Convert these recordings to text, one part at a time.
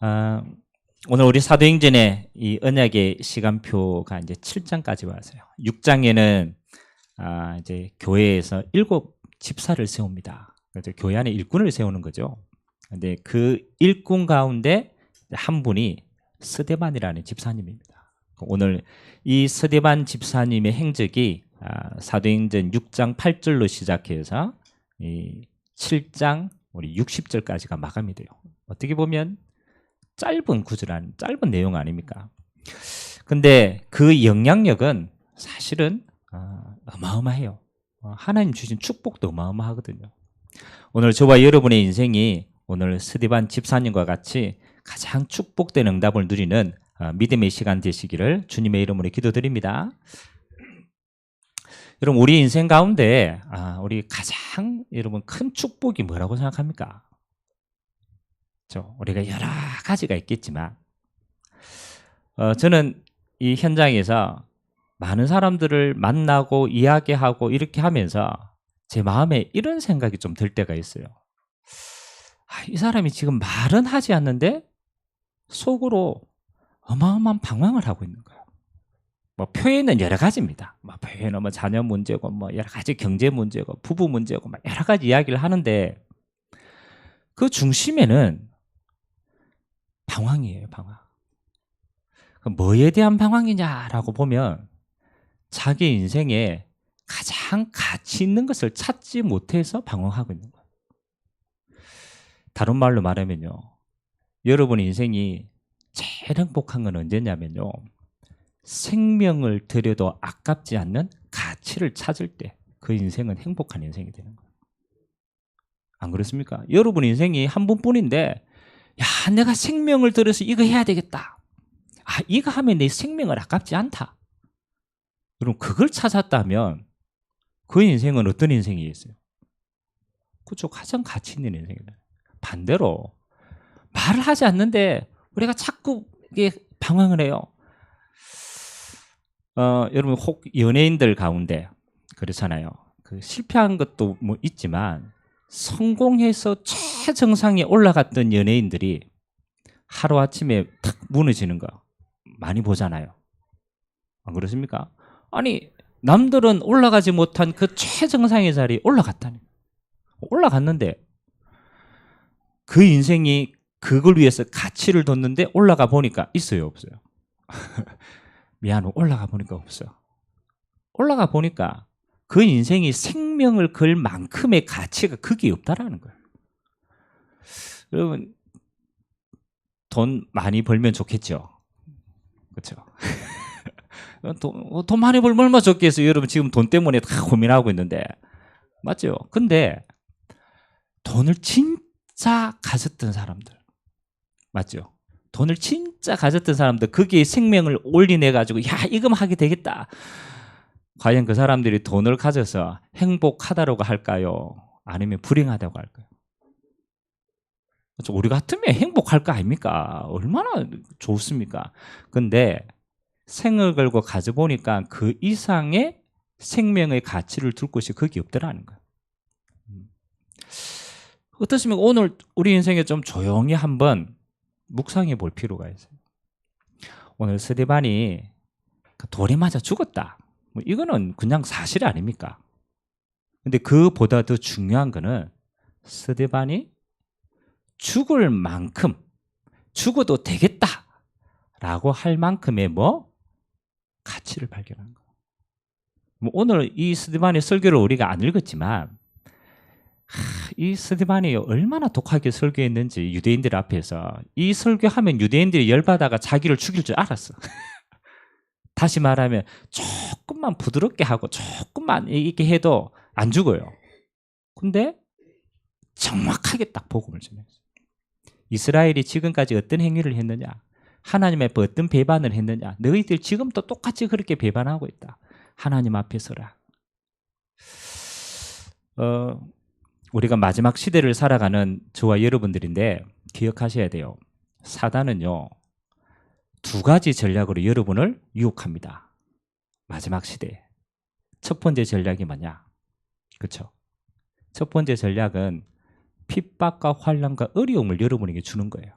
아, 오늘 우리 사도행전의 이 언약의 시간표가 이제 7장까지 왔어요. 6장에는 이제 교회에서 7집사를 세웁니다. 그래서 교회 안에 일꾼을 세우는 거죠. 근데 그 일꾼 가운데 한 분이 스데반이라는 집사님입니다. 오늘 이 스데반 집사님의 행적이 사도행전 6장 8절로 시작해서 이 7장 우리 60절까지가 마감이 돼요. 어떻게 보면 짧은 구절한 짧은 내용 아닙니까? 근데 그 영향력은 사실은 어마어마해요. 하나님 주신 축복도 어마어마하거든요. 오늘 저와 여러분의 인생이 오늘 스데반 집사님과 같이 가장 축복된 응답을 누리는 믿음의 시간 되시기를 주님의 이름으로 기도드립니다. 여러분, 우리 인생 가운데 우리 가장 여러분 큰 축복이 뭐라고 생각합니까? 우리가 여러 가지가 있겠지만 저는 이 현장에서 많은 사람들을 만나고 이야기하고 이렇게 하면서 제 마음에 이런 생각이 좀 들 때가 있어요. 이 사람이 지금 말은 하지 않는데 속으로 어마어마한 방황을 하고 있는 거예요. 뭐 표현은 여러 가지입니다. 뭐 표현은 뭐 자녀 문제고 뭐 여러 가지 경제 문제고 부부 문제고 막 여러 가지 이야기를 하는데 그 중심에는 방황이에요, 방황. 뭐에 대한 방황이냐라고 보면 자기 인생에 가장 가치 있는 것을 찾지 못해서 방황하고 있는 거예요. 다른 말로 말하면요, 여러분 인생이 제일 행복한 건 언제냐면요, 생명을 들여도 아깝지 않는 가치를 찾을 때 그 인생은 행복한 인생이 되는 거예요. 안 그렇습니까? 여러분 인생이 한 번뿐인데 야, 내가 생명을 들여서 이거 해야 되겠다. 이거 하면 내 생명을 아깝지 않다. 그럼 그걸 찾았다면 그 인생은 어떤 인생이겠어요? 그렇죠. 가장 가치 있는 인생이다. 반대로 말을 하지 않는데 우리가 자꾸 이게 방황을 해요. 여러분 혹 연예인들 가운데 그렇잖아요. 그 실패한 것도 뭐 있지만 성공해서 최정상에 올라갔던 연예인들이 하루아침에 탁 무너지는 거 많이 보잖아요. 안 그렇습니까? 아니 남들은 올라가지 못한 그 최정상의 자리에 올라갔다니. 올라갔는데 그 인생이 그걸 위해서 가치를 뒀는데 올라가 보니까 있어요, 없어요? 미안해, 올라가 보니까 없어. 올라가 보니까 그 인생이 생명을 걸 만큼의 가치가 거기에 없다라는 거예요. 여러분 돈 많이 벌면 좋겠죠. 그렇죠? 돈 많이 벌면 얼마나 좋겠어요. 여러분 지금 돈 때문에 다 고민하고 있는데 맞죠? 근데 돈을 진짜 가졌던 사람들 맞죠? 돈을 진짜 가졌던 사람들 거기에 생명을 올인해 가지고 야 이거만 하게 되겠다. 과연 그 사람들이 돈을 가져서 행복하다고 할까요? 아니면 불행하다고 할까요? 우리 같으면 행복할 거 아닙니까? 얼마나 좋습니까? 근데 생을 걸고 가져보니까 그 이상의 생명의 가치를 둘 곳이 거기 없더라는 거예요. 어떻습니까? 오늘 우리 인생에 좀 조용히 한번 묵상해 볼 필요가 있어요. 오늘 스데반이 돌에 맞아 죽었다. 뭐 이거는 그냥 사실 아닙니까? 근데 그보다 더 중요한 거는 스데반이 죽을 만큼 죽어도 되겠다라고 할 만큼의 가치를 발견한 거예요. 오늘 이 스데반의 설교를 우리가 안 읽었지만 이 스데반이 얼마나 독하게 설교했는지 유대인들 앞에서 이 설교하면 유대인들이 열받아가 자기를 죽일 줄 알았어. 다시 말하면 조금만 부드럽게 하고 조금만 이렇게 해도 안 죽어요. 근데 정확하게 딱 복음을 전했어요. 이스라엘이 지금까지 어떤 행위를 했느냐? 하나님 앞에 어떤 배반을 했느냐? 너희들 지금도 똑같이 그렇게 배반하고 있다. 하나님 앞에 서라. 우리가 마지막 시대를 살아가는 저와 여러분들인데 기억하셔야 돼요. 사단은요. 두 가지 전략으로 여러분을 유혹합니다. 마지막 시대. 첫 번째 전략이 뭐냐? 그렇죠? 첫 번째 전략은 핍박과 환난과 어려움을 여러분에게 주는 거예요.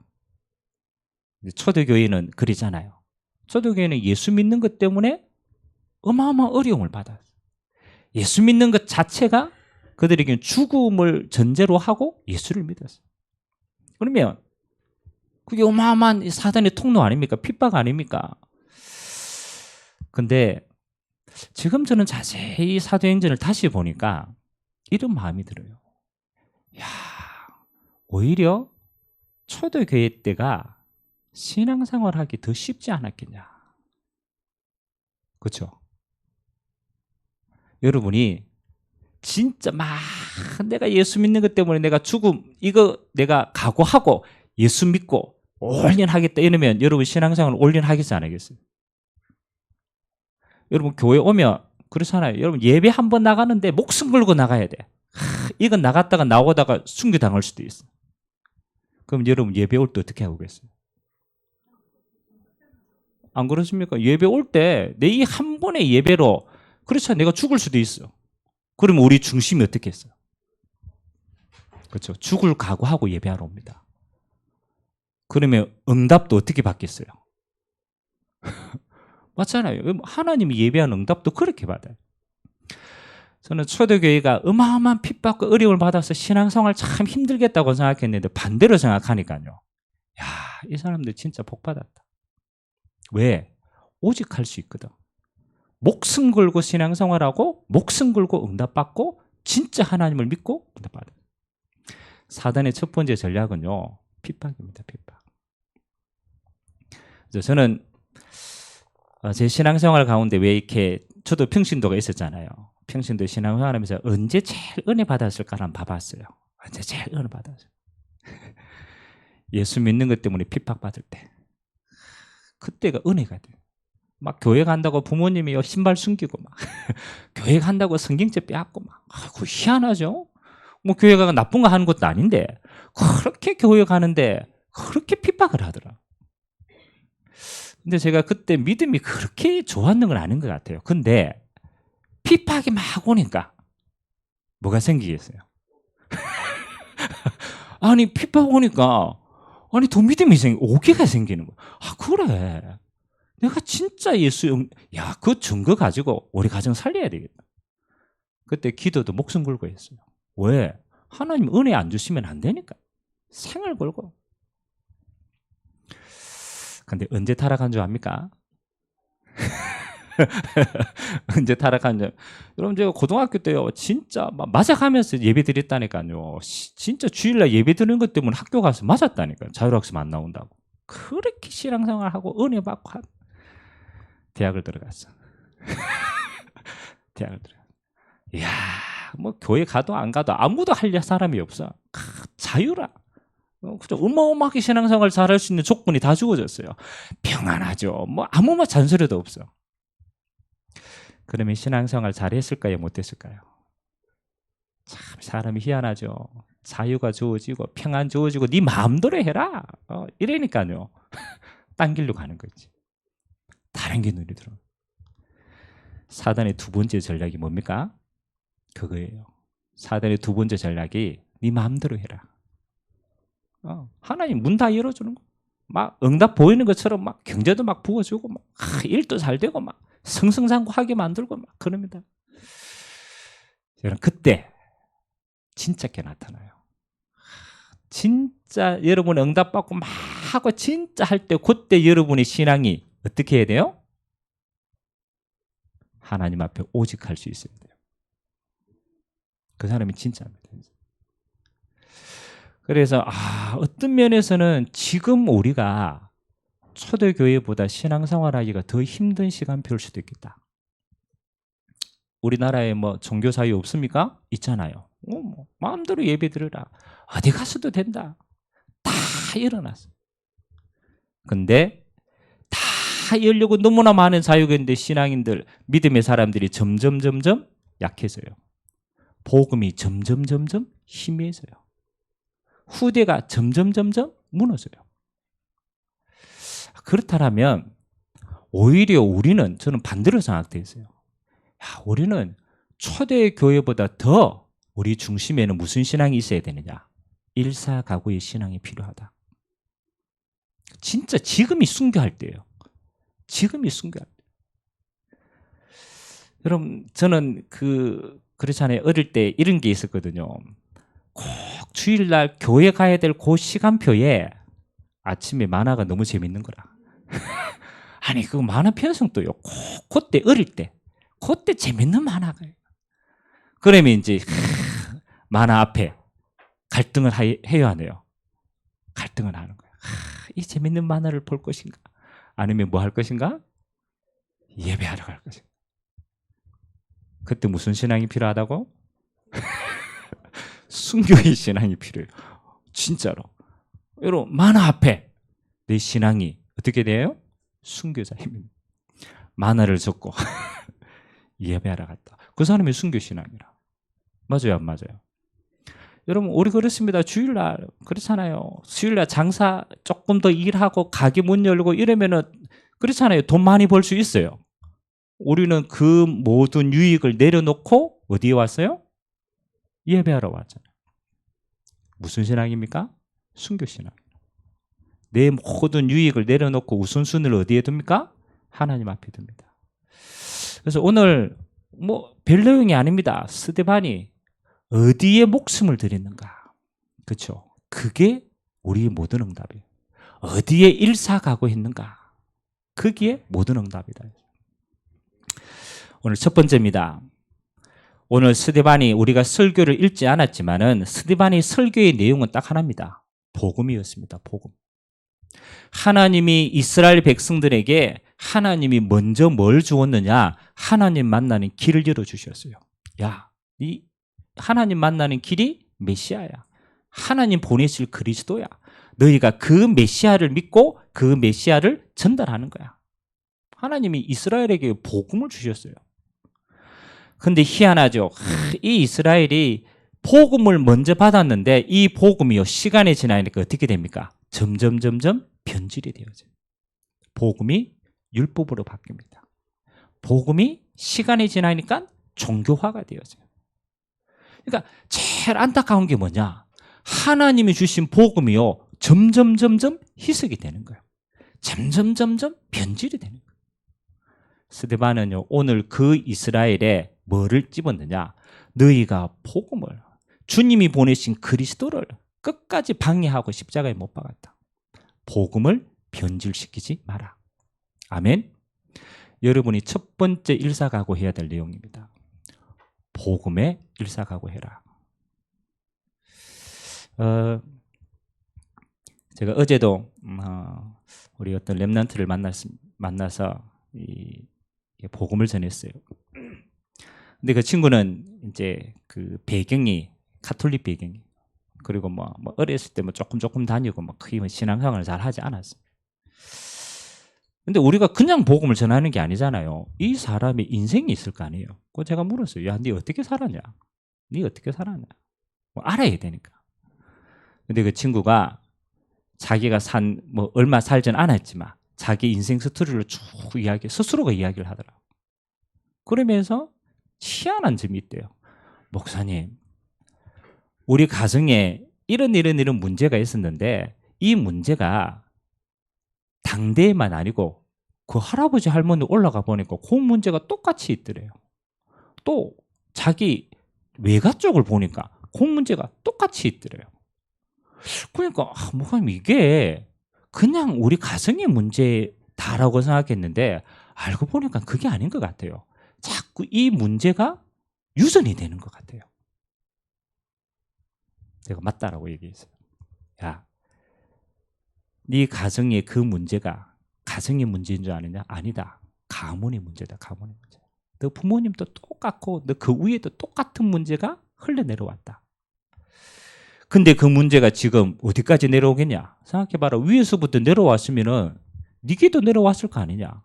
초대교회는 그러잖아요. 초대교회는 예수 믿는 것 때문에 어마어마한 어려움을 받았어요. 예수 믿는 것 자체가 그들에게는 죽음을 전제로 하고 예수를 믿었어요. 그러면 그게 어마어마한 사단의 통로 아닙니까? 핍박 아닙니까? 근데 지금 저는 자세히 사도행전을 다시 보니까 이런 마음이 들어요. 야, 오히려 초대교회 때가 신앙생활하기 더 쉽지 않았겠냐. 그렇죠? 여러분이 진짜 막 내가 예수 믿는 것 때문에 내가 죽음 이거 내가 각오하고 예수 믿고 올인하겠다 이러면 여러분 신앙생활 올인하겠어요 안 하겠어요? 여러분 교회 오면 그렇잖아요. 여러분 예배 한 번 나가는데 목숨 걸고 나가야 돼. 이건 나갔다가 나오다가 순교당할 수도 있어. 그럼 여러분 예배 올 때 어떻게 하고 계세요? 안 그렇습니까? 예배 올 때 내 이 한 번의 예배로 그렇죠. 내가 죽을 수도 있어. 그러면 우리 중심이 어떻게 했어요? 그렇죠. 죽을 각오하고 예배하러 옵니다. 그러면 응답도 어떻게 받겠어요? 맞잖아요. 하나님이 예배하는 응답도 그렇게 받아요. 저는 초대교회가 어마어마한 핍박과 어려움을 받아서 신앙생활 참 힘들겠다고 생각했는데 반대로 생각하니까요. 야, 이 사람들 진짜 복 받았다. 왜? 오직 할 수 있거든. 목숨 걸고 신앙생활하고 목숨 걸고 응답받고 진짜 하나님을 믿고 응답받아요. 사단의 첫 번째 전략은요. 핍박입니다. 핍박. 그래서 저는 제 신앙생활 가운데 왜 이렇게 저도 평신도가 있었잖아요. 평신도 신앙생활하면서 언제 제일 은혜 받았을까를 봐봤어요. 언제 제일 은혜 받았어요. 예수 믿는 것 때문에 핍박받을 때. 그때가 은혜가 돼요. 막 교회 간다고 부모님이 신발 숨기고 막 교회 간다고 성경책 빼앗고 막 그거 희한하죠. 뭐 교회가 나쁜 거 하는 것도 아닌데 그렇게 교회 가는데 그렇게 핍박을 하더라. 근데 제가 그때 믿음이 그렇게 좋았는 건 아닌 것 같아요. 근데 핍박이 막 오니까 뭐가 생기겠어요? 아니 핍박 오니까 아니 더 믿음이 오기가 생기는 거야. 아 그래. 내가 진짜 야, 그 증거 가지고 우리 가정 살려야 되겠다. 그때 기도도 목숨 걸고 했어요. 왜? 하나님 은혜 안 주시면 안 되니까. 생을 걸고. 근데 언제 타락한 줄 압니까? 언제 타락한 줄. 여러분 제가 고등학교 때요. 진짜 맞아가면서 예배 드렸다니까요. 진짜 주일날 예배 드리는 것 때문에 학교 가서 맞았다니까요. 자율학습 안 나온다고. 그렇게 신앙생활하고 은혜 받고 대학을 들어갔어. 대학을 들어갔어. 이야, 뭐 교회 가도 안 가도 아무도 할 사람이 없어. 자유라. 그죠? 어마어마하게 신앙생활 잘할 수 있는 조건이 다 주어졌어요. 평안하죠. 뭐 아무 말 잔소리도 없어. 그러면 신앙생활 잘했을까요? 못했을까요? 참 사람이 희한하죠. 자유가 주어지고 평안 주어지고 네 마음대로 해라. 이러니까요. 딴 길로 가는 거지. 다른 게 눈이 들어. 사단의 두 번째 전략이 뭡니까? 그거예요. 사단의 두 번째 전략이 네 마음대로 해라. 하나님 문 다 열어주는 거. 막 응답 보이는 것처럼 막 경제도 막 부어주고 막 일도 잘 되고 막 승승장구하게 만들고 막 그럽니다. 여러분 그때 진짜 게 나타나요. 진짜 여러분 응답받고 막 하고 진짜 할 때 그때 여러분의 신앙이 어떻게 해야 돼요? 하나님 앞에 오직 할 수 있어야 돼요. 그 사람이 진짜입니다. 그래서 어떤 면에서는 지금 우리가 초대교회보다 신앙생활하기가 더 힘든 시간표일 수도 있겠다. 우리나라에 뭐 종교 사유 없습니까? 있잖아요. 뭐 마음대로 예배 드려라. 어디 가서도 된다. 다 일어났어. 근데 다 열려고 너무나 많은 자유가 있는데 신앙인들, 믿음의 사람들이 점점 약해져요. 복음이 점점 희미해져요. 후대가 점점 무너져요. 그렇다면 오히려 우리는 저는 반대로 생각되어 있어요. 우리는 초대교회보다 더 우리 중심에는 무슨 신앙이 있어야 되느냐? 일사가구의 신앙이 필요하다. 진짜 지금이 순교할 때예요. 지금이 순교할 때. 여러분 저는 그렇잖아요. 어릴 때 이런 게 있었거든요. 꼭 주일날 교회 가야 될 그 시간표에 아침에 만화가 너무 재밌는 거라. 아니 그 만화 편성도요. 꼭 그때 어릴 때 그때 재밌는 만화가. 그러면 이제 만화 앞에 갈등을 해야 하네요. 갈등을 하는 거예요. 이 재밌는 만화를 볼 것인가? 아니면 뭐 할 것인가? 예배하러 갈 것인가? 그때 무슨 신앙이 필요하다고? 순교의 신앙이 필요해요. 진짜로. 여러분 만화 앞에 내 신앙이 어떻게 돼요? 순교자입니다. 만화를 적고 예배하러 갔다. 그 사람이 순교신앙이라. 맞아요, 안 맞아요? 여러분 우리 그렇습니다. 주일날 그렇잖아요. 주일날 장사 조금 더 일하고 가게 문 열고 이러면은 그렇잖아요. 돈 많이 벌 수 있어요. 우리는 그 모든 유익을 내려놓고 어디에 왔어요? 예배하러 왔잖아요. 무슨 신앙입니까? 순교신앙. 내 모든 유익을 내려놓고 우선순위를 어디에 둡니까? 하나님 앞에 둡니다. 그래서 오늘 뭐 별 내용이 아닙니다. 스데반이 어디에 목숨을 드리는가? 그렇죠? 그게 우리의 모든 응답이에요. 어디에 일사가고 있는가? 그게 모든 응답이다. 오늘 첫 번째입니다. 오늘 스데반이 우리가 설교를 읽지 않았지만은 스데반이 설교의 내용은 딱 하나입니다. 복음이었습니다. 복음. 하나님이 이스라엘 백성들에게 하나님이 먼저 뭘 주었느냐? 하나님 만나는 길을 열어주셨어요. 야, 이 하나님 만나는 길이 메시아야. 하나님 보내실 그리스도야. 너희가 그 메시아를 믿고 그 메시아를 전달하는 거야. 하나님이 이스라엘에게 복음을 주셨어요. 근데 희한하죠. 이 이스라엘이 복음을 먼저 받았는데 이 복음이요 시간이 지나니까 어떻게 됩니까? 점점 변질이 되어져요. 복음이 율법으로 바뀝니다. 복음이 시간이 지나니까 종교화가 되어져요. 그러니까 제일 안타까운 게 뭐냐? 하나님이 주신 복음이요 점점 희석이 되는 거예요. 점점 변질이 되는 거예요. 스데반은요 오늘 그 이스라엘에 뭐를 집었느냐? 너희가 복음을 주님이 보내신 그리스도를 끝까지 방해하고 십자가에 못 박았다. 복음을 변질시키지 마라. 아멘. 여러분이 첫 번째 일사각오해야 될 내용입니다. 복음에 일사각오해라. 제가 어제도 우리 어떤 렘넌트를 만나서 이 복음을 전했어요. 근데 그 친구는 이제 그 배경이 가톨릭 배경이 그리고 뭐 어렸을 때 뭐 조금 다니고 뭐 크게 신앙생활을 잘 하지 않았어요. 근데 우리가 그냥 복음을 전하는 게 아니잖아요. 이 사람의 인생이 있을 거 아니에요. 그거 제가 물었어요. 야, 네 어떻게 살았냐? 네 어떻게 살았냐? 뭐 알아야 되니까. 근데 그 친구가 자기가 뭐 얼마 살진 않았지만 자기 인생 스토리를 쭉 스스로가 이야기를 하더라고요. 그러면서 희한한 점이 있대요. 목사님, 우리 가정에 이런 문제가 있었는데 이 문제가 당대에만 아니고 그 할아버지 할머니 올라가 보니까 그 문제가 똑같이 있더래요. 또 자기 외가 쪽을 보니까 그 문제가 똑같이 있더래요. 그러니까 목사님 이게 그냥 우리 가정의 문제다라고 생각했는데 알고 보니까 그게 아닌 것 같아요. 자꾸 이 문제가 유전이 되는 것 같아요. 내가 맞다라고 얘기했어요. 야, 네 가정의 그 문제가 가정의 문제인 줄 아느냐? 아니다. 가문의 문제다. 가문의 문제. 너 부모님도 똑같고 너 그 위에도 똑같은 문제가 흘러내려왔다. 근데 그 문제가 지금 어디까지 내려오겠냐? 생각해봐라. 위에서부터 내려왔으면은 네게도 내려왔을 거 아니냐?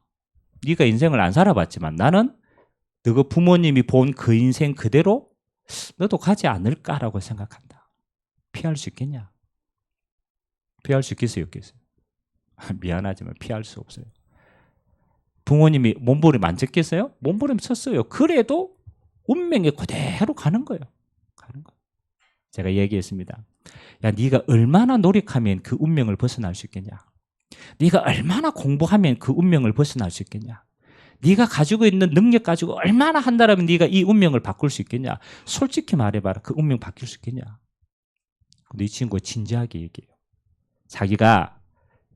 네가 인생을 안 살아봤지만 나는 너가 부모님이 본 그 인생 그대로 너도 가지 않을까라고 생각한다. 피할 수 있겠냐? 피할 수 있겠어요? 없겠어요? 미안하지만 피할 수 없어요. 부모님이 몸부림 안 쳤겠어요? 몸부림 쳤어요. 그래도 운명에 그대로 가는 거예요. 가는 거. 제가 얘기했습니다. 야, 네가 얼마나 노력하면 그 운명을 벗어날 수 있겠냐? 네가 얼마나 공부하면 그 운명을 벗어날 수 있겠냐? 네가 가지고 있는 능력 가지고 얼마나 한다라면 네가 이 운명을 바꿀 수 있겠냐? 솔직히 말해봐라. 그 운명 바뀔 수 있겠냐? 근데 이 친구가 진지하게 얘기해요. 자기가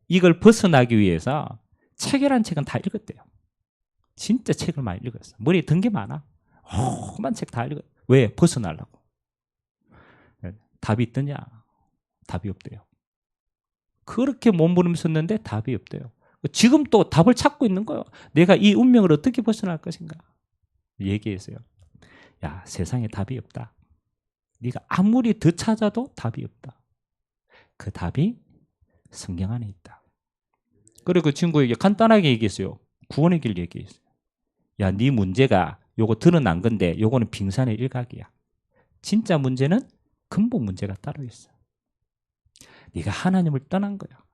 이걸 벗어나기 위해서 책이란 책은 다 읽었대요. 진짜 책을 많이 읽었어. 머리에 든 게 많아. 험한 책 다 읽어. 왜? 벗어나려고. 답이 있더냐? 답이 없대요. 그렇게 몸부림쳤는데 답이 없대요. 지금 또 답을 찾고 있는 거예요. 내가 이 운명을 어떻게 벗어날 것인가? 얘기했어요. 야, 세상에 답이 없다. 네가 아무리 더 찾아도 답이 없다. 그 답이 성경 안에 있다. 그리고 그 친구에게 간단하게 얘기했어요. 구원의 길 얘기했어요. 야, 네 문제가 요거 드러난 건데 요거는 빙산의 일각이야. 진짜 문제는 근본 문제가 따로 있어. 네가 하나님을 떠난 거야.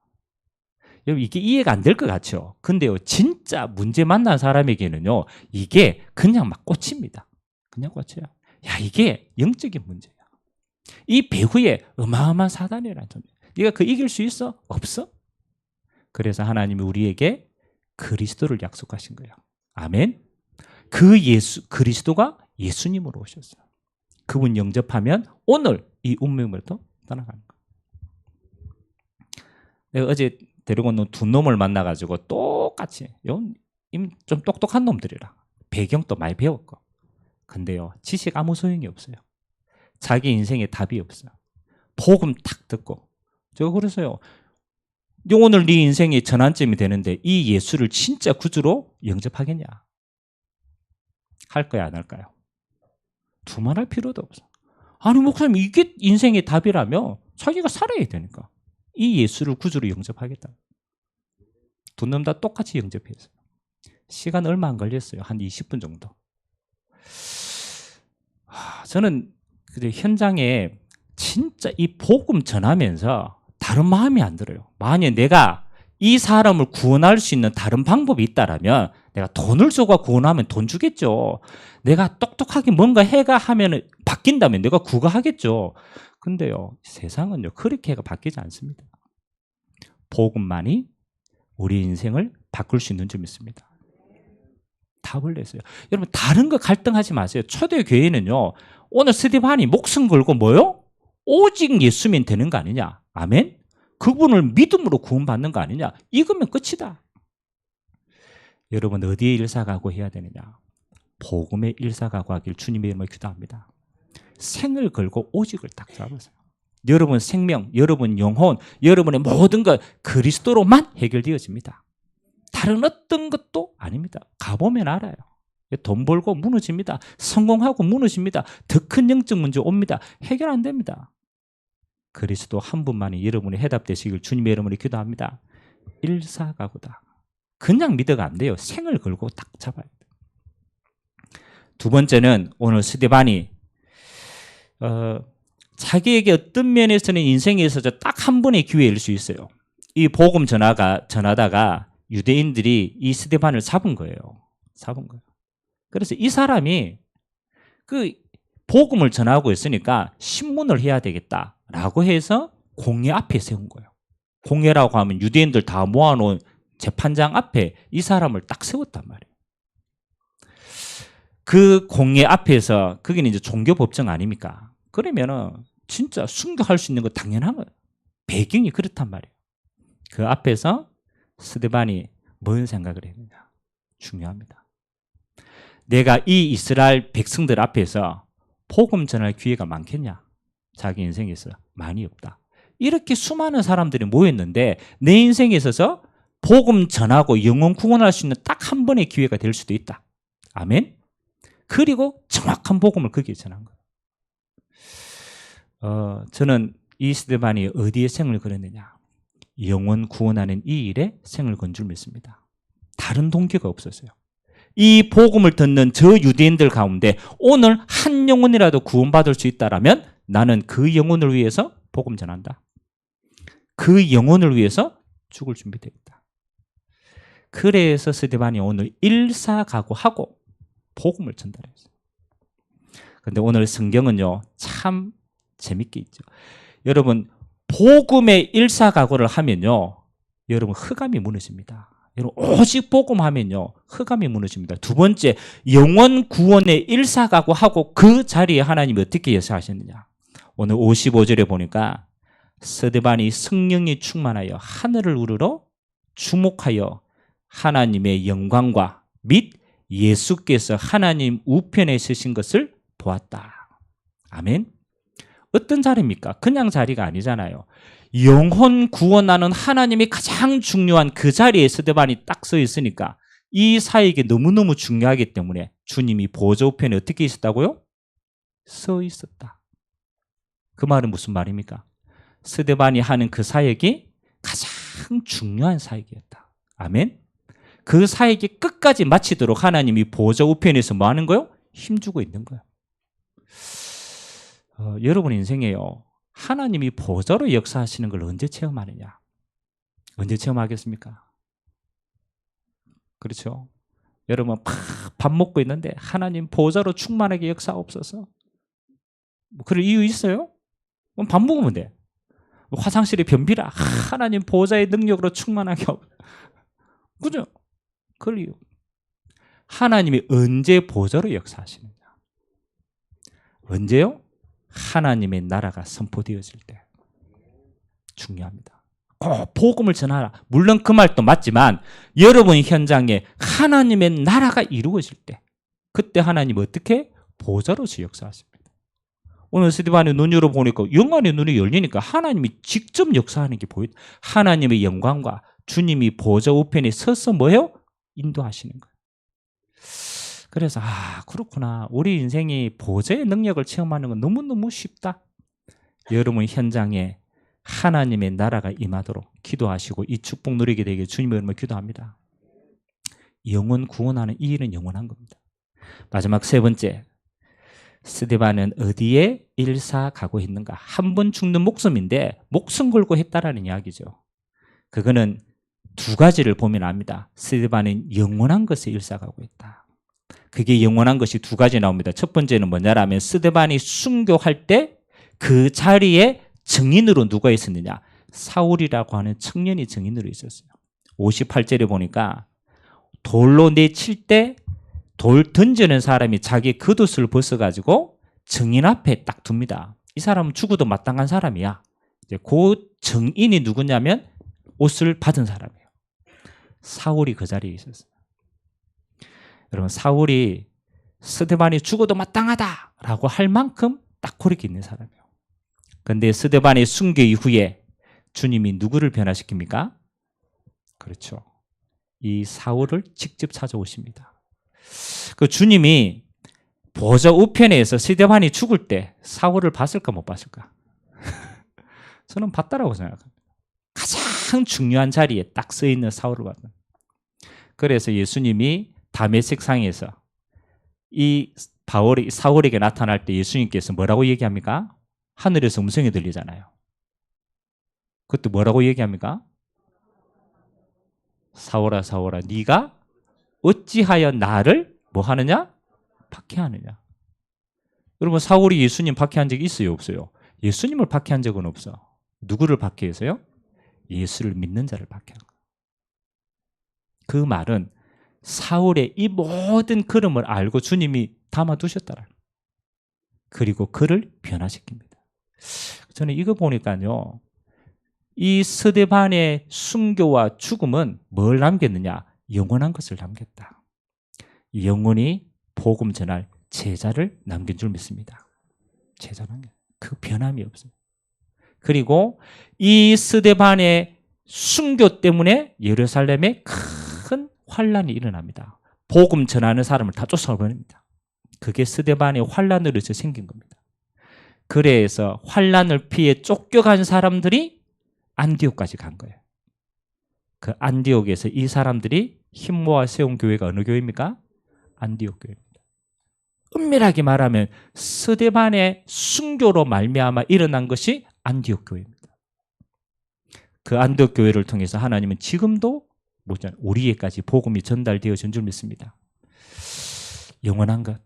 여러분 이게 이해가 안 될 것 같죠? 근데요, 진짜 문제 만난 사람에게는요, 이게 그냥 막 꽂힙니다. 그냥 꽂혀요. 야, 이게 영적인 문제야. 이 배후에 어마어마한 사단이라는 존재. 네가 그 이길 수 있어? 없어? 그래서 하나님이 우리에게 그리스도를 약속하신 거예요. 아멘. 그 그리스도가 예수님으로 오셨어요. 그분 영접하면 오늘 이 운명부터 떠나가는 거예요. 내가 어제 데리고 온 두 놈을 만나가지고 똑같이 좀 똑똑한 놈들이라 배경도 많이 배웠고, 근데요, 지식 아무 소용이 없어요. 자기 인생에 답이 없어요. 복음 딱 듣고 제가 그래서요, 오늘 네 인생의 전환점이 되는데 이 예수를 진짜 구주로 영접하겠냐? 할 거야, 안 할까요? 두말할 필요도 없어. 아니 목사님, 이게 인생의 답이라며 자기가 살아야 되니까 이 예수를 구주로 영접하겠다. 두 놈 다 똑같이 영접했어요. 시간 얼마 안 걸렸어요. 한 20분 정도. 저는 현장에 진짜 이 복음 전하면서 다른 마음이 안 들어요. 만약에 내가 이 사람을 구원할 수 있는 다른 방법이 있다라면 내가 돈을 쏘고 구원하면 돈 주겠죠. 내가 똑똑하게 뭔가 해가 하면 바뀐다면 내가 구가하겠죠. 근데요, 세상은요, 그렇게가 바뀌지 않습니다. 복음만이 우리 인생을 바꿀 수 있는 점이 있습니다. 답을 냈어요. 여러분, 다른 거 갈등하지 마세요. 초대교회는요, 오늘 스데반이 목숨 걸고 뭐요? 오직 예수면 되는 거 아니냐? 아멘? 그분을 믿음으로 구원받는 거 아니냐? 이거면 끝이다. 여러분, 어디에 일사가고 해야 되느냐? 복음의 일사가고 하길 주님의 이름으로 기도합니다. 생을 걸고 오직을 딱 잡으세요. 여러분 생명, 여러분 영혼, 여러분의 모든 것 그리스도로만 해결되어집니다. 다른 어떤 것도 아닙니다. 가보면 알아요. 돈 벌고 무너집니다. 성공하고 무너집니다. 더 큰 영적 문제 옵니다. 해결 안 됩니다. 그리스도 한 분만이 여러분의 해답되시길 주님의 이름으로 기도합니다. 일사가구다. 그냥 믿어가 안 돼요. 생을 걸고 딱 잡아야 돼요. 두 번째는 오늘 스데반이 자기에게 어떤 면에서는 인생에 있어서 딱 한 번의 기회일 수 있어요. 이 복음 전하다가 유대인들이 이 스데반을 잡은 거예요. 잡은 거예요. 그래서 이 사람이 그 복음을 전하고 있으니까 신문을 해야 되겠다라고 해서 공회 앞에 세운 거예요. 공회라고 하면 유대인들 다 모아놓은 재판장 앞에 이 사람을 딱 세웠단 말이에요. 그 공회 앞에서, 거기는 이제 종교법정 아닙니까? 그러면은 진짜 순교할 수 있는 거 당연한 거예요. 배경이 그렇단 말이에요. 그 앞에서 스데반이 뭔 생각을 했느냐? 중요합니다. 내가 이 이스라엘 백성들 앞에서 복음 전할 기회가 많겠냐? 자기 인생에 있어 많이 없다. 이렇게 수많은 사람들이 모였는데 내 인생에 있어서 복음 전하고 영혼 구원할 수 있는 딱 한 번의 기회가 될 수도 있다. 아멘? 그리고 정확한 복음을 거기에 전한 거예요. 저는 이 스데반이 어디에 생을 걸었느냐? 영혼 구원하는 이 일에 생을 건 줄 믿습니다. 다른 동기가 없었어요. 이 복음을 듣는 저 유대인들 가운데 오늘 한 영혼이라도 구원받을 수 있다라면 나는 그 영혼을 위해서 복음 전한다. 그 영혼을 위해서 죽을 준비되어 있다. 그래서 스데반이 오늘 일사각오하고 복음을 전달했어요. 그런데 오늘 성경은요, 참 재밌게 있죠. 여러분, 복음의 일사각오를 하면요, 여러분 흑암이 무너집니다. 여러분 오직 복음하면요 흑암이 무너집니다. 두 번째, 영원 구원의 일사각오하고 그 자리에 하나님이 어떻게 역사하셨느냐. 오늘 55절에 보니까 스데반이 성령이 충만하여 하늘을 우러러 주목하여 하나님의 영광과 및 예수께서 하나님 우편에 서신 것을 보았다. 아멘. 어떤 자리입니까? 그냥 자리가 아니잖아요. 영혼 구원하는 하나님이 가장 중요한 그 자리에 스데반이 딱 서 있으니까 이 사역이 너무너무 중요하기 때문에 주님이 보좌 우편에 어떻게 있었다고요? 서 있었다. 그 말은 무슨 말입니까? 스데반이 하는 그 사역이 가장 중요한 사역이었다. 아멘. 그 사역이 끝까지 마치도록 하나님이 보좌 우편에서 뭐 하는 거요? 힘주고 있는 거예요. 여러분 인생에요, 하나님이 보좌로 역사하시는 걸 언제 체험하느냐? 언제 체험하겠습니까? 그렇죠? 여러분 밥 먹고 있는데 하나님 보좌로 충만하게 역사옵소서. 뭐 그럴 이유 있어요? 그럼 밥 먹으면 돼. 화장실에 변비라 하나님 보좌의 능력으로 충만하게 그죠? 그럴 이유. 하나님이 언제 보좌로 역사하시느냐? 언제요? 하나님의 나라가 선포되어질 때. 중요합니다. 꼭 복음을 전하라. 물론 그 말도 맞지만 여러분 현장에 하나님의 나라가 이루어질 때, 그때 하나님 어떻게? 보좌로서 역사하십니다. 오늘 스데반의 눈으로 보니까 영안의 눈이 열리니까 하나님이 직접 역사하는 게 보여요. 하나님의 영광과 주님이 보좌 우편에 서서 뭐예요? 인도하시는 거예요. 그래서 그렇구나. 우리 인생이 보좌의 능력을 체험하는 건 너무너무 쉽다. 여러분 현장에 하나님의 나라가 임하도록 기도하시고 이 축복 누리게 되길 주님의 이름으로 기도합니다. 영혼 구원하는 이 일은 영원한 겁니다. 마지막 세 번째, 스데반은 어디에 일사각오했는가? 한 번 죽는 목숨인데 목숨 걸고 했다라는 이야기죠. 그거는 두 가지를 보면 압니다. 스데반은 영원한 것에 일사각오했다. 그게 영원한 것이 두 가지 나옵니다. 첫 번째는 뭐냐라면 스데반이 순교할 때 그 자리에 증인으로 누가 있었느냐? 사울이라고 하는 청년이 증인으로 있었어요. 58절에 보니까 돌로 내칠 때 돌 던지는 사람이 자기 겉옷을 벗어가지고 증인 앞에 딱 둡니다. 이 사람은 죽어도 마땅한 사람이야. 이제 그 증인이 누구냐면 옷을 받은 사람이에요. 사울이 그 자리에 있었어요. 여러분 사울이 스데반이 죽어도 마땅하다라고 할 만큼 딱 고르게 있는 사람이에요. 그런데 스데반의 순교 이후에 주님이 누구를 변화시킵니까? 그렇죠. 이 사울을 직접 찾아오십니다. 그 주님이 보좌 우편에서 스데반이 죽을 때 사울을 봤을까 못 봤을까? 저는 봤다라고 생각합니다. 가장 중요한 자리에 딱 서 있는 사울을 봤다. 그래서 예수님이 다메섹 상에서 이 사울에게 나타날 때 예수님께서 뭐라고 얘기합니까? 하늘에서 음성이 들리잖아요. 그것도 뭐라고 얘기합니까? 사울아 사울아 네가 어찌하여 나를 뭐 하느냐? 박해하느냐. 여러분 사울이 예수님 박해한 적이 있어요 없어요? 예수님을 박해한 적은 없어. 누구를 박해해서요? 예수를 믿는 자를 박해한 거예요. 그 말은 사울의 이 모든 걸음을 알고 주님이 담아두셨다라. 그리고 그를 변화시킵니다. 저는 이거 보니까요, 이 스데반의 순교와 죽음은 뭘 남겼느냐? 영원한 것을 남겼다. 영원히 복음 전할 제자를 남긴 줄 믿습니다. 제자 남겨. 그 변함이 없어요. 그리고 이 스데반의 순교 때문에 예루살렘에 큰 환란이 일어납니다. 복음 전하는 사람을 다 쫓아버립니다. 그게 스데반의 환란으로 생긴 겁니다. 그래서 환란을 피해 쫓겨간 사람들이 안디옥까지 간 거예요. 그 안디옥에서 이 사람들이 힘 모아 세운 교회가 어느 교회입니까? 안디옥 교회입니다. 엄밀하게 말하면 스데반의 순교로 말미암아 일어난 것이 안디옥 교회입니다. 그 안디옥 교회를 통해서 하나님은 지금도 우리에까지 복음이 전달되어진 줄 믿습니다. 영원한 것,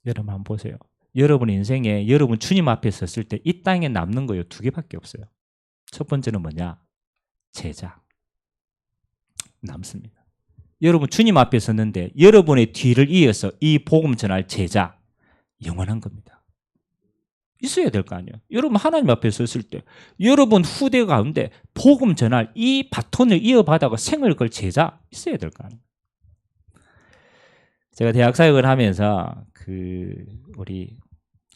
여러분 한번 보세요. 여러분 인생에 여러분 주님 앞에 섰을 때 이 땅에 남는 거요 두 개밖에 없어요. 첫 번째는 뭐냐? 제자. 남습니다. 여러분 주님 앞에 섰는데 여러분의 뒤를 이어서 이 복음 전할 제자 영원한 겁니다. 있어야 될 거 아니에요. 여러분 하나님 앞에 섰을 때 여러분 후대 가운데 복음 전할 이 바톤을 이어받아가 생을 걸 제자 있어야 될 거 아니에요. 제가 대학 사역을 하면서 우리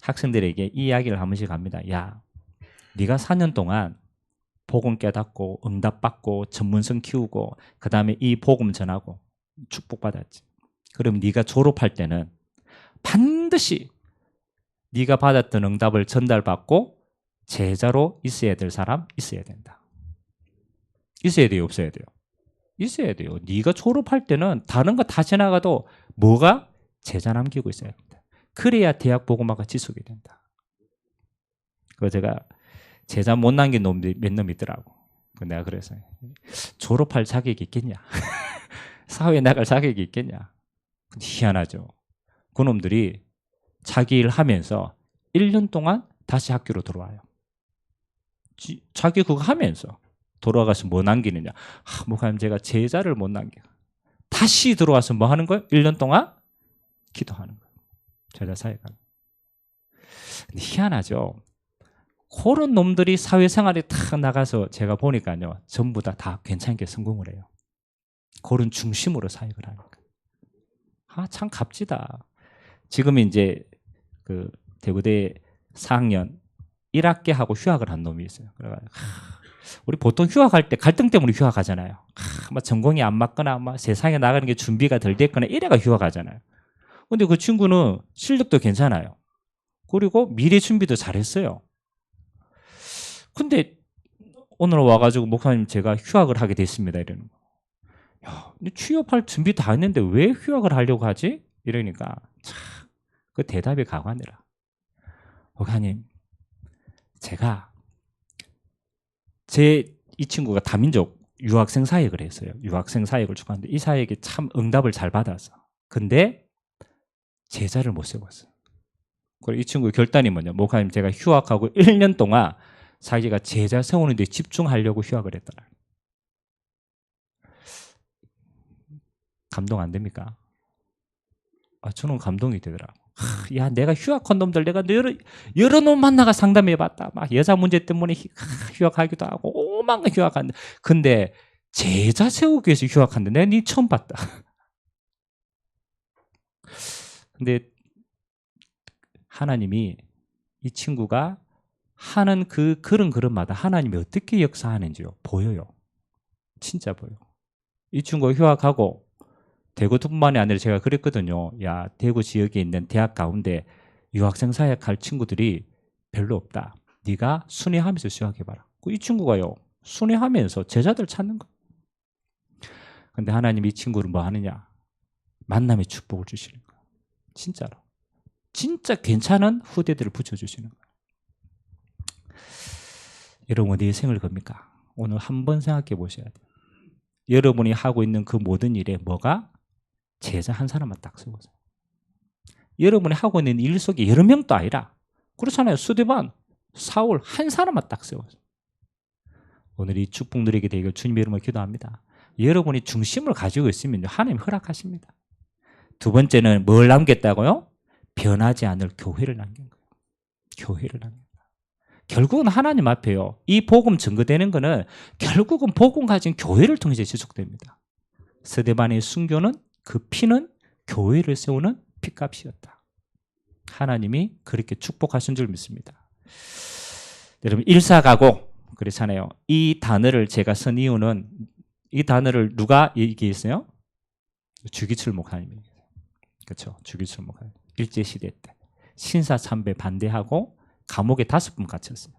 학생들에게 이 이야기를 한 번씩 합니다. 야, 네가 4년 동안 복음 깨닫고 응답받고 전문성 키우고 그 다음에 이 복음 전하고 축복받았지. 그럼 네가 졸업할 때는 반드시 네가 받았던 응답을 전달받고 제자로 있어야 될 사람 있어야 된다. 있어야 돼요? 없어야 돼요? 있어야 돼요. 네가 졸업할 때는 다른 거 다 지나가도 뭐가? 제자 남기고 있어야 된다. 그래야 대학 복음화가 지속이 된다. 그거 제가 제자 못 남긴 놈들이 몇 놈 있더라고. 내가 그래서 졸업할 자격이 있겠냐? 사회에 나갈 자격이 있겠냐? 근데 희한하죠. 그놈들이 자기 일 하면서 1년 동안 다시 학교로 들어와요. 자기 그거 하면서 돌아가서 뭐 남기느냐? 목사님 제가 제자를 못 남겨. 다시 들어와서 뭐 하는 거예요? 1년 동안 기도하는 거예요. 제자 사역하는. 근데 희한하죠. 그런 놈들이 사회생활에 탁 나가서 제가 보니까요. 전부 다 괜찮게 성공을 해요. 그런 중심으로 사역을 하니까. 참 값지다. 지금 이제 대구대 4학년 1학기 하고 휴학을 한 놈이 있어요. 그래가지고 우리 보통 휴학할 때 갈등 때문에 휴학하잖아요. 막 전공이 안 맞거나 막 세상에 나가는 게 준비가 덜 됐거나 이래가 휴학하잖아요. 근데 그 친구는 실력도 괜찮아요. 그리고 미래 준비도 잘했어요. 근데 오늘 와가지고 목사님 제가 휴학을 하게 됐습니다. 이러는 거. 야, 취업할 준비 다 했는데 왜 휴학을 하려고 하지? 이러니까 그 대답이 가관이라. 목사님, 제가 이 친구가 다민족 유학생 사역을 했어요. 유학생 사역을 축하하는데 이 사역에 참 응답을 잘 받아서. 근데 제자를 못 세웠어요. 그리고 이 친구의 결단이 뭐냐? 목사님 제가 휴학하고 1년 동안 자기가 제자 세우는 데 집중하려고 휴학을 했더라. 감동 안 됩니까? 저는 감동이 되더라고. 야, 내가 휴학한 놈들 내가 여러 놈 만나가 상담해봤다. 막 여자 문제 때문에 휴학하기도 하고 오만 거 휴학한다. 근데 제자 세우기 위해서 휴학한다. 내가 니 처음 봤다. 근데 하나님이 이 친구가 하는 그 걸음마다 하나님이 어떻게 역사하는지요 보여요. 진짜 보여. 이 친구가 휴학하고 대구뿐만이 아니라 제가 그랬거든요. 야, 대구 지역에 있는 대학 가운데 유학생 사역할 친구들이 별로 없다. 네가 순회하면서 수학해봐라. 이 친구가요. 순회하면서 제자들 찾는 거예요. 근데 하나님이 이 친구를 뭐 하느냐? 만남의 축복을 주시는 거예요. 진짜로. 진짜 괜찮은 후대들을 붙여주시는 거예요. 여러분 어디에 생을 겁니까? 오늘 한번 생각해 보셔야 돼요. 여러분이 하고 있는 그 모든 일에 뭐가? 제자 한 사람만 딱 세워서. 여러분이 하고 있는 일 속에 여러 명도 아니라 그렇잖아요. 스데반, 사울 한 사람만 딱 세워서. 오늘 이 축복 누리게 되기를 주님의 이름으로 기도합니다. 여러분이 중심을 가지고 있으면 하나님 허락하십니다. 두 번째는 뭘 남겼다고요? 변하지 않을 교회를 남긴 거예요. 교회를 남긴 거예요. 결국은 하나님 앞에요. 이 복음 증거되는 거는 결국은 복음 가진 교회를 통해서 지속됩니다. 스데반의 순교는 그 피는 교회를 세우는 피값이었다. 하나님이 그렇게 축복하신 줄 믿습니다. 여러분 일사가고 그렇잖아요. 이 단어를 제가 쓴 이유는 이 단어를 누가 얘기했어요? 주기철 목사님이. 그렇죠. 주기철 목사님. 일제시대 때 신사참배 반대하고 감옥에 5번 갇혔어요.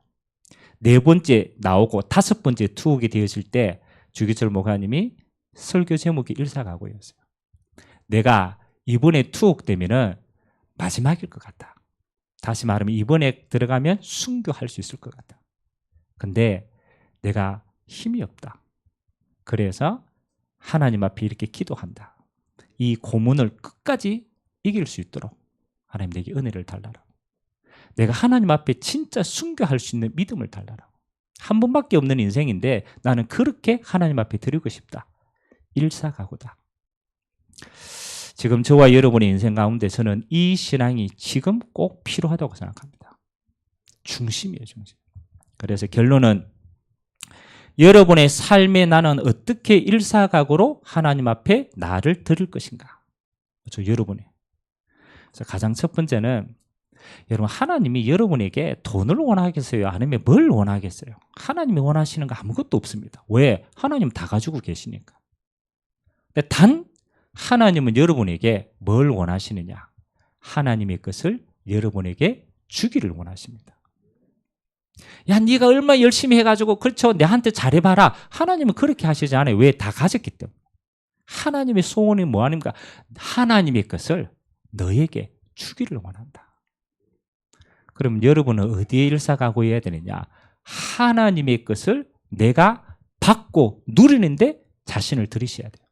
4번째 나오고 5번째 투옥이 되었을 때 주기철 목사님이 설교 제목이 일사가고였어요. 내가 이번에 투옥되면은 마지막일 것 같다. 다시 말하면 이번에 들어가면 순교할 수 있을 것 같다. 근데 내가 힘이 없다. 그래서 하나님 앞에 이렇게 기도한다. 이 고문을 끝까지 이길 수 있도록 하나님 내게 은혜를 달라라. 내가 하나님 앞에 진짜 순교할 수 있는 믿음을 달라라. 한 번밖에 없는 인생인데 나는 그렇게 하나님 앞에 드리고 싶다. 일사가구다. 지금 저와 여러분의 인생 가운데 저는 이 신앙이 지금 꼭 필요하다고 생각합니다. 중심이에요, 중심. 그래서 결론은 여러분의 삶에 나는 어떻게 일사각오로 하나님 앞에 나를 드릴 것인가? 그렇죠, 여러분이. 그래서 가장 첫 번째는 여러분, 하나님이 여러분에게 돈을 원하겠어요? 아니면 뭘 원하겠어요? 하나님이 원하시는 거 아무것도 없습니다. 왜? 하나님 다 가지고 계시니까. 근데 단 하나님은 여러분에게 뭘 원하시느냐? 하나님의 것을 여러분에게 주기를 원하십니다. 야, 네가 얼마 열심히 해가지고 그렇죠, 내한테 잘해봐라. 하나님은 그렇게 하시지 않아요. 왜? 다 가졌기 때문에. 하나님의 소원이 뭐 아닙니까? 하나님의 것을 너에게 주기를 원한다. 그럼 여러분은 어디에 일사각오해야 되느냐? 하나님의 것을 내가 받고 누리는데 자신을 들이셔야 돼요.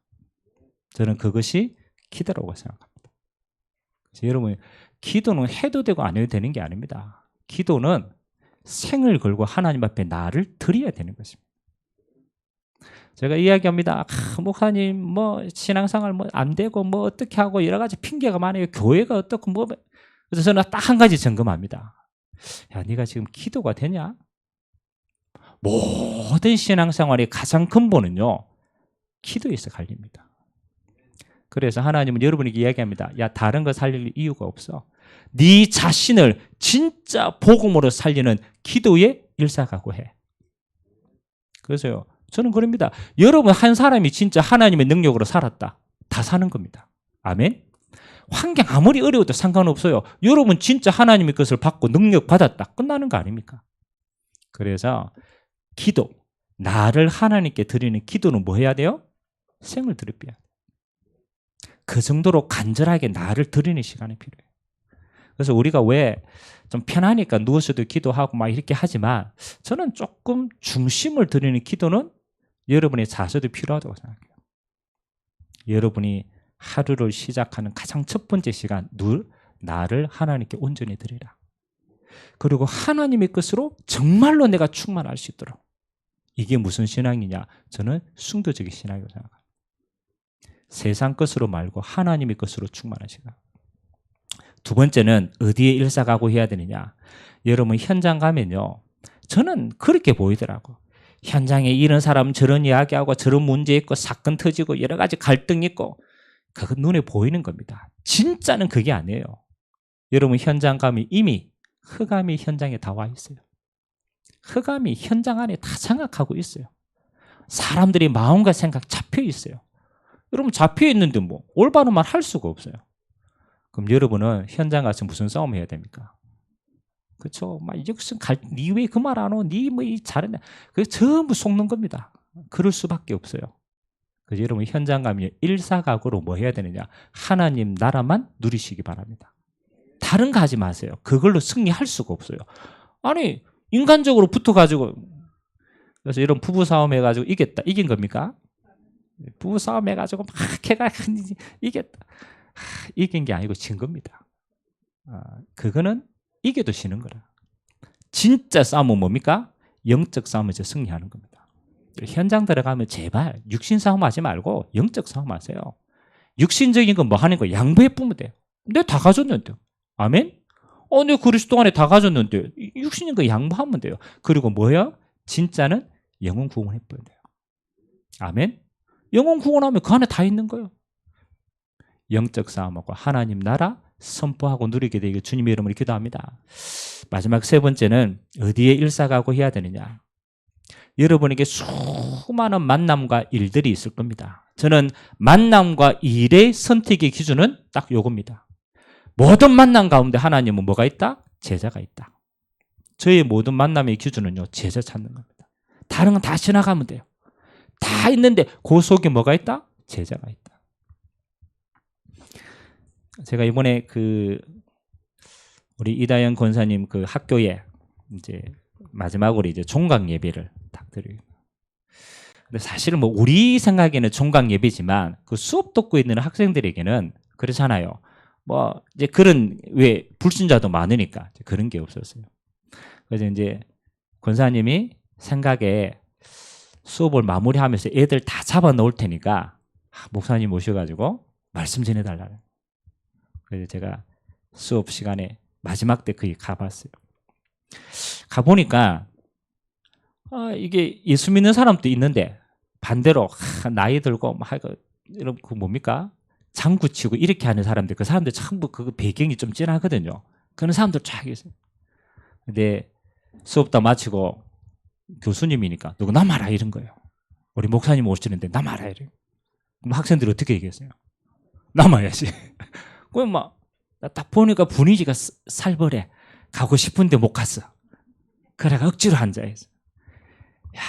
저는 그것이 기도라고 생각합니다. 그래서 여러분, 기도는 해도 되고 안 해도 되는 게 아닙니다. 기도는 생을 걸고 하나님 앞에 나를 드려야 되는 것입니다. 제가 이야기합니다. 목사님, 신앙생활 안 되고, 어떻게 하고, 여러 가지 핑계가 많아요. 교회가 어떻고, 그래서 저는 딱 한 가지 점검합니다. 야, 네가 지금 기도가 되냐? 모든 신앙생활의 가장 근본은요, 기도에서 갈립니다. 그래서 하나님은 여러분에게 이야기합니다. 야, 다른 거 살릴 이유가 없어. 네 자신을 진짜 복음으로 살리는 기도에 일사각오해. 그래서요, 저는 그럽니다. 여러분 한 사람이 진짜 하나님의 능력으로 살았다. 다 사는 겁니다. 아멘? 환경 아무리 어려워도 상관없어요. 여러분 진짜 하나님의 것을 받고 능력 받았다. 끝나는 거 아닙니까? 그래서 기도, 나를 하나님께 드리는 기도는 뭐 해야 돼요? 생을 드려야 돼요. 그 정도로 간절하게 나를 드리는 시간이 필요해요. 그래서 우리가 왜 좀 편하니까 누워서도 기도하고 막 이렇게 하지만 저는 조금 중심을 드리는 기도는 여러분의 자세도 필요하다고 생각해요. 여러분이 하루를 시작하는 가장 첫 번째 시간, 나를 하나님께 온전히 드리라. 그리고 하나님의 것으로 정말로 내가 충만할 수 있도록. 이게 무슨 신앙이냐? 저는 순교적인 신앙이라고 생각합니다. 세상 것으로 말고 하나님의 것으로 충만한 시간. 두 번째는 어디에 일사각오 해야 되느냐? 여러분 현장 가면요, 저는 그렇게 보이더라고. 현장에 이런 사람 저런 이야기하고 저런 문제 있고 사건 터지고 여러 가지 갈등 있고 그건 눈에 보이는 겁니다. 진짜는 그게 아니에요. 여러분 현장 가면 이미 흑암이 현장에 다 와 있어요. 흑암이 현장 안에 다 장악하고 있어요. 사람들이 마음과 생각 잡혀 있어요. 여러분 잡혀 있는데 올바른 말 할 수가 없어요. 그럼 여러분은 현장 가서 무슨 싸움 해야 됩니까? 그렇죠? 막 이것은 니 왜 그 말 안 오? 니 이 잘했네. 그 전부 속는 겁니다. 그럴 수밖에 없어요. 그래서 여러분 현장 가면 일사각오로 뭐 해야 되느냐? 하나님 나라만 누리시기 바랍니다. 다른 거 하지 마세요. 그걸로 승리할 수가 없어요. 아니 인간적으로 붙어가지고 그래서 이런 부부 싸움 해가지고 이긴 겁니까? 부부 싸움 해가지고 막 걔가 이겼다. 이긴 게 아니고 진 겁니다. 그거는 이겨도 지는 거라. 진짜 싸움은 뭡니까? 영적 싸움에서 승리하는 겁니다. 현장 들어가면 제발 육신 싸움 하지 말고 영적 싸움 하세요. 육신적인 건 뭐 하는 거? 양보해 뿌면 돼요. 내가 다 가졌는데. 아멘? 내가 그리스도 안에 다 가졌는데 육신인 거 양보하면 돼요. 그리고 뭐예요? 진짜는 영혼 구원해 버려야 돼요. 아멘? 영혼 구원하면 그 안에 다 있는 거예요. 영적 싸움하고 하나님 나라 선포하고 누리게 되길 주님의 이름으로 기도합니다. 마지막 세 번째는 어디에 일사각오 해야 되느냐? 여러분에게 수많은 만남과 일들이 있을 겁니다. 저는 만남과 일의 선택의 기준은 딱 요겁니다. 모든 만남 가운데 하나님은 뭐가 있다? 제자가 있다. 저의 모든 만남의 기준은요, 제자 찾는 겁니다. 다른 건 다 지나가면 돼요. 다 있는데 그 속에 뭐가 있다? 제자가 있다. 제가 이번에 우리 이다영 권사님 학교에 이제 마지막으로 이제 종강 예배를 딱 드려요. 근데 사실은 우리 생각에는 종강 예배지만 그 수업 듣고 있는 학생들에게는 그렇잖아요. 이제 그런 왜 불신자도 많으니까 그런 게 없었어요. 그래서 이제 권사님이 생각에 수업을 마무리하면서 애들 다 잡아 놓을 테니까 목사님 모셔가지고 말씀 전해달라는. 그래서 제가 수업 시간에 마지막 때 거기 가봤어요. 가보니까 이게 예수 믿는 사람도 있는데 반대로 나이 들고 막 이런 그 뭡니까? 장구 치고 이렇게 하는 사람들, 그 사람들 전부 그 배경이 좀 진하거든요. 그런 사람들 쫙 있어요. 근데 수업 다 마치고 교수님이니까 누구 나 말아 이런 거예요. 우리 목사님 오시는데 나 말아 이래. 그럼 학생들이 어떻게 얘기했어요? 남아야지. 그럼 막 딱 보니까 분위기가 살벌해. 가고 싶은데 못 갔어. 그래가 억지로 앉아있어. 야,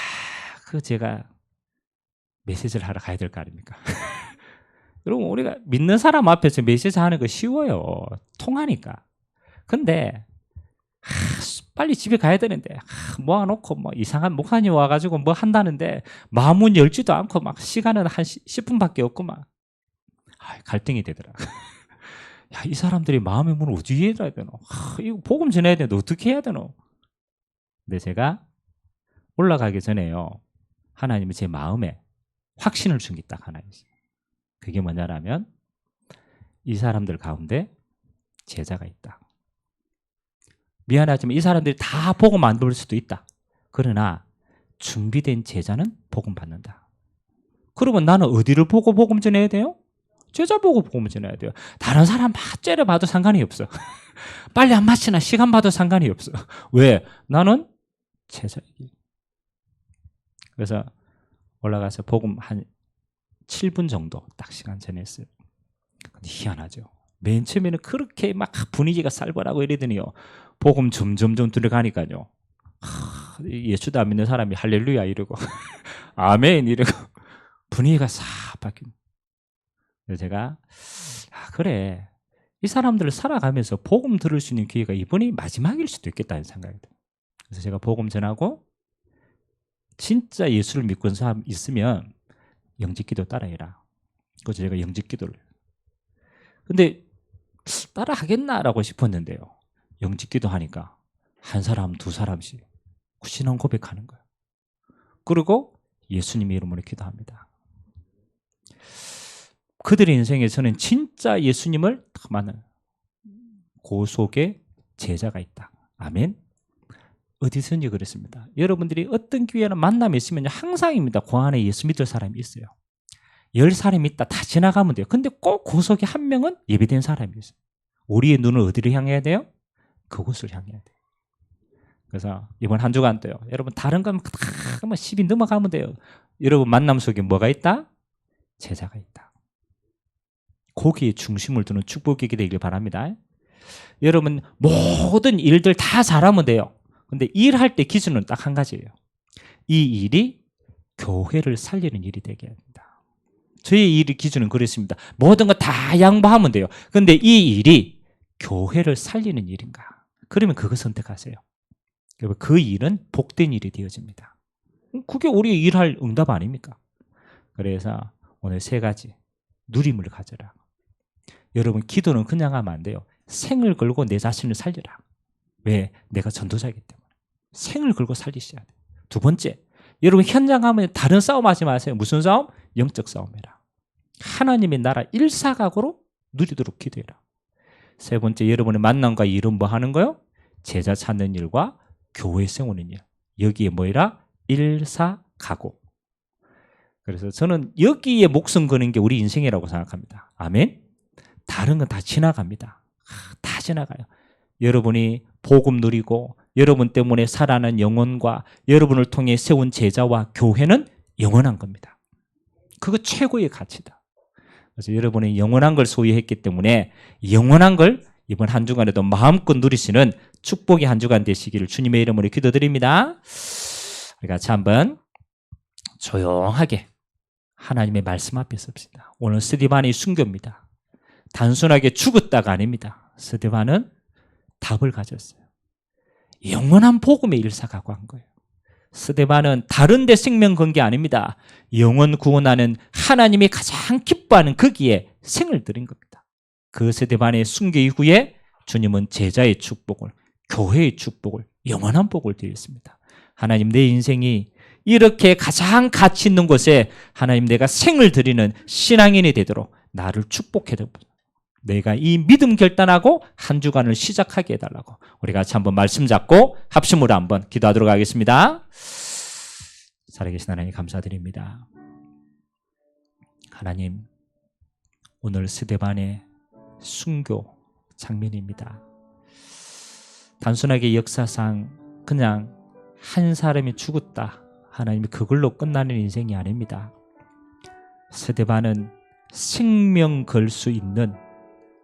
그 제가 메시지를 하러 가야 될 거 아닙니까? 여러분, 우리가 믿는 사람 앞에서 메시지 하는 거 쉬워요. 통하니까. 근데 빨리 집에 가야 되는데 모아놓고 뭐 이상한 목사님 와가지고 뭐 한다는데 마문 열지도 않고 막 시간은 한 10분밖에 없고 막 갈등이 되더라. 야, 이 사람들이 마음의 문을 어디에 해야 되노? 이거 복음 전해야 되는데 어떻게 해야 되노? 근데 제가 올라가기 전에요, 하나님이 제 마음에 확신을 준 게 딱 하나 있어요. 그게 뭐냐면 이 사람들 가운데 제자가 있다. 미안하지만 이 사람들이 다 복음 안 들을 수도 있다. 그러나 준비된 제자는 복음 받는다. 그러면 나는 어디를 보고 복음 전해야 돼요? 제자 보고 복음 전해야 돼요. 다른 사람 막 째려봐도 상관이 없어. 빨리 안 마치나 시간 봐도 상관이 없어. 왜? 나는 제자이기. 그래서 올라가서 복음 한 7분 정도 딱 시간 전했어요. 근데 희한하죠. 맨 처음에는 그렇게 막 분위기가 살벌하고 이러더니요, 복음 점점점 들어가니까요, 예수도 안 믿는 사람이 할렐루야 이러고 아멘 이러고 분위기가 싹 바뀌는. 그래서 제가 그래, 이 사람들을 살아가면서 복음 들을 수 있는 기회가 이번이 마지막일 수도 있겠다는 생각이 들어요. 그래서 제가 복음 전하고 진짜 예수를 믿고 있는 사람 있으면 영직기도 따라해라. 그래서 제가 영직기도를. 근데 따라 하겠나라고 싶었는데요, 영직기도 하니까 한 사람 두 사람씩 신앙 고백하는 거예요. 그리고 예수님의 이름으로 기도합니다. 그들의 인생에서는 진짜 예수님을 만나는 그 속에 제자가 있다. 아멘. 어디서든지 그렇습니다. 여러분들이 어떤 기회나 만남이 있으면 항상입니다. 그 안에 예수 믿을 사람이 있어요. 10사람이 있다 다 지나가면 돼요. 근데 꼭 그 속에 한 명은 예비된 사람이 있어요. 우리의 눈을 어디를 향해야 돼요? 그곳을 향해야 돼요. 그래서 이번 한 주간 또요, 여러분 다른 건 다 10이 넘어가면 돼요. 여러분 만남 속에 뭐가 있다? 제자가 있다. 거기에 중심을 두는 축복이 되길 바랍니다. 여러분 모든 일들 다 잘하면 돼요. 근데 일할 때 기준은 딱 한 가지예요. 이 일이 교회를 살리는 일이 되게 합니다. 저의 일의 기준은 그렇습니다. 모든 거 다 양보하면 돼요. 근데 이 일이 교회를 살리는 일인가? 그러면 그거 선택하세요. 그 일은 복된 일이 되어집니다. 그게 우리 일할 응답 아닙니까? 그래서 오늘 3가지 누림을 가져라. 여러분 기도는 그냥 하면 안 돼요. 생을 걸고 내 자신을 살려라. 왜? 내가 전도자이기 때문에. 생을 걸고 살리셔야 돼요. 2번째, 여러분 현장 가면 다른 싸움 하지 마세요. 무슨 싸움? 영적 싸움이라. 하나님의 나라 일사각오로 누리도록 기도해라. 3번째, 여러분의 만남과 일은 뭐 하는 거요? 제자 찾는 일과 교회 세우는 일. 여기에 뭐이라? 일사각오. 그래서 저는 여기에 목숨 거는 게 우리 인생이라고 생각합니다. 아멘. 다른 건 다 지나갑니다. 다 지나가요. 여러분이 복음 누리고 여러분 때문에 살아나는 영혼과 여러분을 통해 세운 제자와 교회는 영원한 겁니다. 그거 최고의 가치다. 그래서 여러분이 영원한 걸 소유했기 때문에 영원한 걸 이번 한 주간에도 마음껏 누리시는 축복의 한 주간 되시기를 주님의 이름으로 기도드립니다. 우리 같이 한번 조용하게 하나님의 말씀 앞에 섭시다. 오늘 스데반이 순교입니다. 단순하게 죽었다가 아닙니다. 스데반은 답을 가졌어요. 영원한 복음의 일사각오한 거예요. 스데반은 다른 데 생명 건 게 아닙니다. 영원 구원하는 하나님이 가장 기뻐하는 거기에 생을 들인 겁니다. 그 스데반의 순교 이후에 주님은 제자의 축복을, 교회의 축복을, 영원한 복을 드렸습니다. 하나님, 내 인생이 이렇게 가장 가치 있는 곳에 하나님 내가 생을 드리는 신앙인이 되도록 나를 축복해달라고, 내가 이 믿음 결단하고 한 주간을 시작하게 해달라고 우리 같이 한번 말씀 잡고 합심으로 한번 기도하도록 하겠습니다. 살아계신 하나님 감사드립니다. 하나님, 오늘 스데반의 순교 장면입니다. 단순하게 역사상 그냥 한 사람이 죽었다, 하나님이 그걸로 끝나는 인생이 아닙니다. 스데반은 생명 걸 수 있는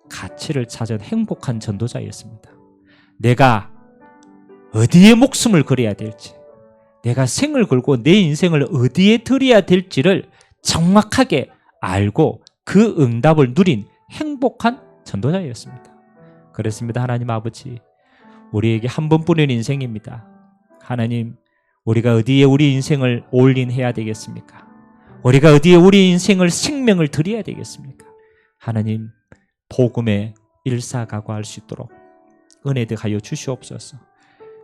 가치를 찾은 행복한 전도자였습니다. 내가 어디에 목숨을 걸어야 될지, 내가 생을 걸고 내 인생을 어디에 드려야 될지를 정확하게 알고 그 응답을 누린 행복한 전도자였습니다. 그렇습니다. 하나님 아버지, 우리에게 한 번뿐인 인생입니다. 하나님, 우리가 어디에 우리 인생을 올인해야 되겠습니까? 우리가 어디에 우리 인생을 생명을 드려야 되겠습니까? 하나님, 복음에 일사각오할 수 있도록 은혜되하여 주시옵소서.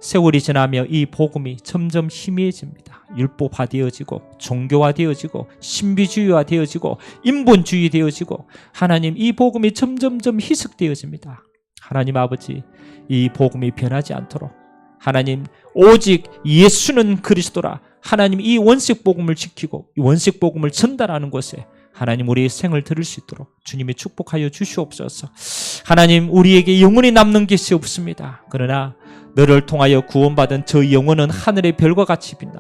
세월이 지나며 이 복음이 점점 희미해집니다. 율법화되어지고 종교화되어지고 신비주의화되어지고 인본주의되어지고 하나님, 이 복음이 점점점 희석되어집니다. 하나님 아버지, 이 복음이 변하지 않도록 하나님, 오직 예수는 그리스도라, 하나님 이 원색 복음을 지키고 이 원색 복음을 전달하는 곳에 하나님 우리의 생을 들을 수 있도록 주님이 축복하여 주시옵소서. 하나님, 우리에게 영원히 남는 것이 없습니다. 그러나 너를 통하여 구원받은 저 영혼은 하늘의 별과 같이 빛나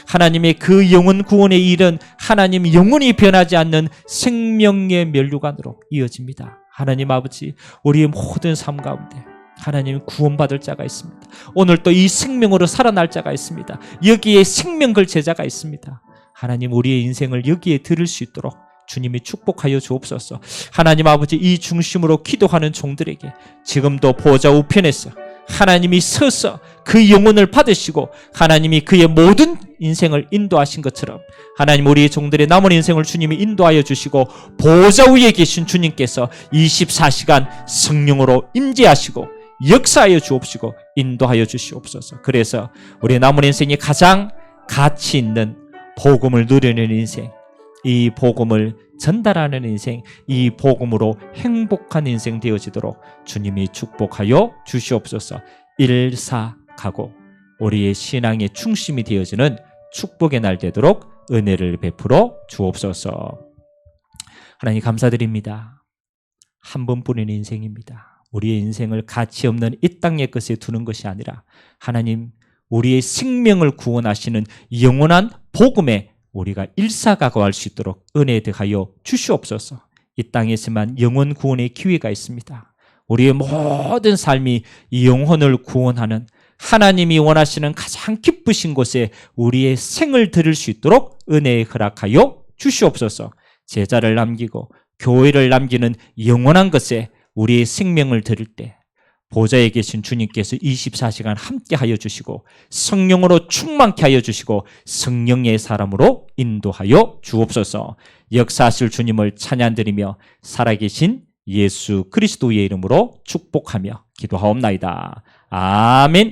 하나님의 그 영혼 구원의 일은 하나님 영원히 변하지 않는 생명의 면류관으로 이어집니다. 하나님 아버지, 우리의 모든 삶 가운데 하나님 구원받을 자가 있습니다. 오늘 또 이 생명으로 살아날 자가 있습니다. 여기에 생명 걸 제자가 있습니다. 하나님, 우리의 인생을 여기에 들을 수 있도록 주님이 축복하여 주옵소서. 하나님 아버지, 이 중심으로 기도하는 종들에게 지금도 보좌 우편에서 하나님이 서서 그 영혼을 받으시고 하나님이 그의 모든 인생을 인도하신 것처럼 하나님, 우리의 종들의 남은 인생을 주님이 인도하여 주시고 보좌 위에 계신 주님께서 24시간 성령으로 임재하시고 역사하여 주옵시고 인도하여 주시옵소서. 그래서 우리 남은 인생이 가장 가치 있는 복음을 누리는 인생, 이 복음을 전달하는 인생, 이 복음으로 행복한 인생 되어지도록 주님이 축복하여 주시옵소서. 일사각오, 우리의 신앙의 중심이 되어지는 축복의 날 되도록 은혜를 베풀어 주옵소서. 하나님 감사드립니다. 한 번뿐인 인생입니다. 우리의 인생을 가치 없는 이 땅의 것에 두는 것이 아니라 하나님, 우리의 생명을 구원하시는 영원한 복음에 우리가 일사각오할 수 있도록 은혜 더하여 주시옵소서. 이 땅에서만 영혼 구원의 기회가 있습니다. 우리의 모든 삶이 영혼을 구원하는 하나님이 원하시는 가장 기쁘신 곳에 우리의 생을 드릴 수 있도록 은혜에 허락하여 주시옵소서. 제자를 남기고 교회를 남기는 영원한 것에 우리의 생명을 드릴 때 보좌에 계신 주님께서 24시간 함께 하여 주시고 성령으로 충만케 하여 주시고 성령의 사람으로 인도하여 주옵소서. 역사하실 주님을 찬양드리며 살아계신 예수 그리스도의 이름으로 축복하며 기도하옵나이다. 아멘.